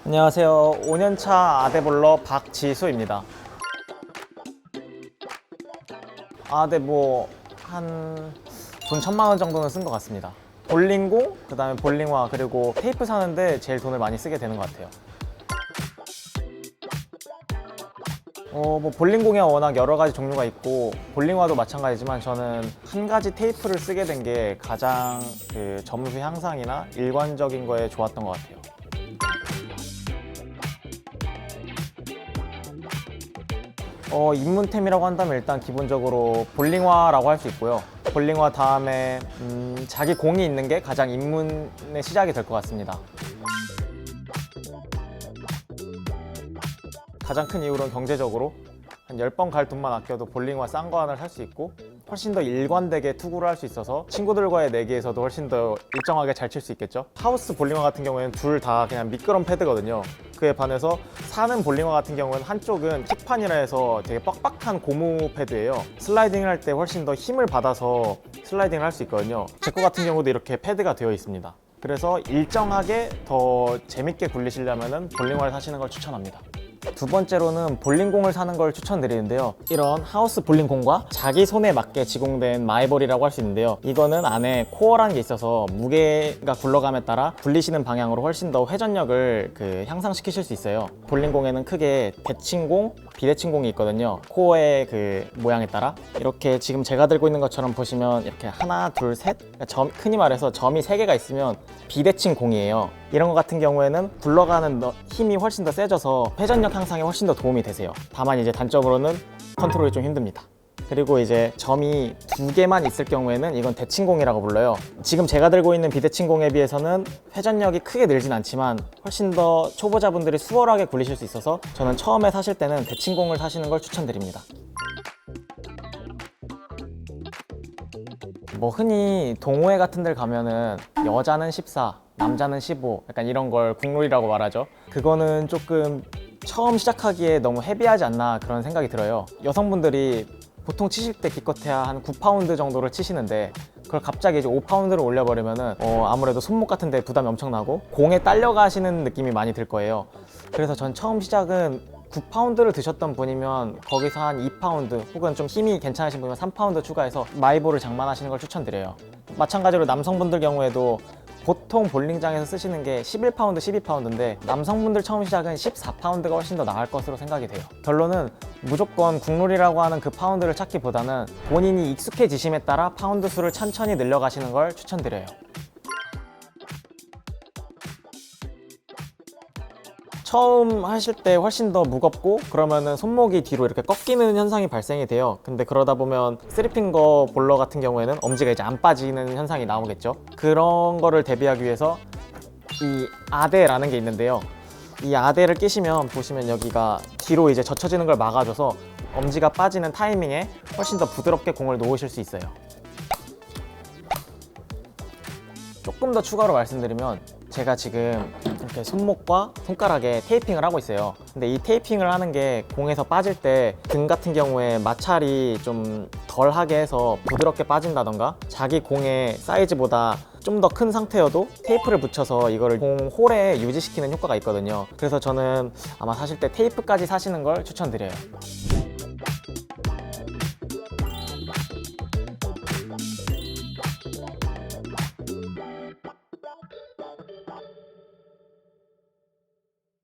안녕하세요. 5년차 아대볼러 박지수입니다. 한 돈 1,000만 원 정도는 쓴 것 같습니다. 볼링공, 그 다음에 볼링화, 그리고 테이프 사는데 제일 돈을 많이 쓰게 되는 것 같아요. 볼링공이 워낙 여러 가지 종류가 있고 볼링화도 마찬가지지만 저는 한 가지 테이프를 쓰게 된 게 가장 점수 향상이나 일관적인 거에 좋았던 것 같아요. 입문템이라고 한다면 일단 기본적으로 볼링화라고 할 수 있고요. 볼링화 다음에 자기 공이 있는 게 가장 입문의 시작이 될 것 같습니다. 가장 큰 이유는 경제적으로 한 10번 갈 돈만 아껴도 볼링화 싼 거 하나를 살 수 있고 훨씬 더 일관되게 투구를 할 수 있어서 친구들과의 내기에서도 훨씬 더 일정하게 잘 칠 수 있겠죠. 하우스 볼링화 같은 경우에는 둘 다 그냥 미끄럼 패드거든요. 그에 반해서 사는 볼링화 같은 경우는 한쪽은 킥판이라 해서 되게 빡빡한 고무 패드예요. 슬라이딩을 할 때 훨씬 더 힘을 받아서 슬라이딩을 할 수 있거든요. 제 거 같은 경우도 이렇게 패드가 되어 있습니다. 그래서 일정하게 더 재밌게 굴리시려면 볼링화를 사시는 걸 추천합니다. 두 번째로는 볼링공을 사는 걸 추천드리는데요. 이런 하우스 볼링공과 자기 손에 맞게 지공된 마이볼이라고 할 수 있는데요. 이거는 안에 코어라는 게 있어서 무게가 굴러감에 따라 굴리시는 방향으로 훨씬 더 회전력을 향상시키실 수 있어요. 볼링공에는 크게 대칭공, 비대칭공이 있거든요. 코어의 모양에 따라 이렇게 지금 제가 들고 있는 것처럼 보시면 이렇게 하나, 둘, 셋, 흔히 말해서 점이 3개가 있으면 비대칭공이에요. 이런 것 같은 경우에는 굴러가는 힘이 훨씬 더 세져서 회전력 향상에 훨씬 더 도움이 되세요. 다만 이제 단점으로는 컨트롤이 좀 힘듭니다. 그리고 이제 점이 2개만 있을 경우에는 이건 대칭공이라고 불러요. 지금 제가 들고 있는 비대칭공에 비해서는 회전력이 크게 늘진 않지만 훨씬 더 초보자분들이 수월하게 굴리실 수 있어서 저는 처음에 사실 때는 대칭공을 사시는 걸 추천드립니다. 흔히 동호회 같은 데 가면은 여자는 14, 남자는 15 약간 이런 걸 국룰이라고 말하죠. 그거는 조금 처음 시작하기에 너무 헤비하지 않나 그런 생각이 들어요. 여성분들이 보통 치실 때 기껏해야 한 9파운드 정도를 치시는데 그걸 갑자기 이제 5파운드를 올려버리면은 아무래도 손목 같은 데 부담이 엄청나고 공에 딸려가시는 느낌이 많이 들 거예요. 그래서 전 처음 시작은 9파운드를 드셨던 분이면 거기서 한 2파운드 혹은 좀 힘이 괜찮으신 분이면 3파운드 추가해서 마이볼을 장만하시는 걸 추천드려요. 마찬가지로 남성분들 경우에도 보통 볼링장에서 쓰시는 게 11파운드, 12파운드인데 남성분들 처음 시작은 14파운드가 훨씬 더 나을 것으로 생각이 돼요. 결론은 무조건 국룰이라고 하는 그 파운드를 찾기보다는 본인이 익숙해지심에 따라 파운드 수를 천천히 늘려가시는 걸 추천드려요. 처음 하실 때 훨씬 더 무겁고 그러면은 손목이 뒤로 이렇게 꺾이는 현상이 발생이 돼요. 근데 그러다 보면 3핑거 볼러 같은 경우에는 엄지가 이제 안 빠지는 현상이 나오겠죠. 그런 거를 대비하기 위해서 이 아대라는 게 있는데요. 이 아대를 끼시면 보시면 여기가 뒤로 이제 젖혀지는 걸 막아줘서 엄지가 빠지는 타이밍에 훨씬 더 부드럽게 공을 놓으실 수 있어요. 조금 더 추가로 말씀드리면 제가 지금 이렇게 손목과 손가락에 테이핑을 하고 있어요. 근데 이 테이핑을 하는 게 공에서 빠질 때 등 같은 경우에 마찰이 좀 덜하게 해서 부드럽게 빠진다던가 자기 공의 사이즈보다 좀 더 큰 상태여도 테이프를 붙여서 이거를 공 홀에 유지시키는 효과가 있거든요. 그래서 저는 아마 사실 때 테이프까지 사시는 걸 추천드려요.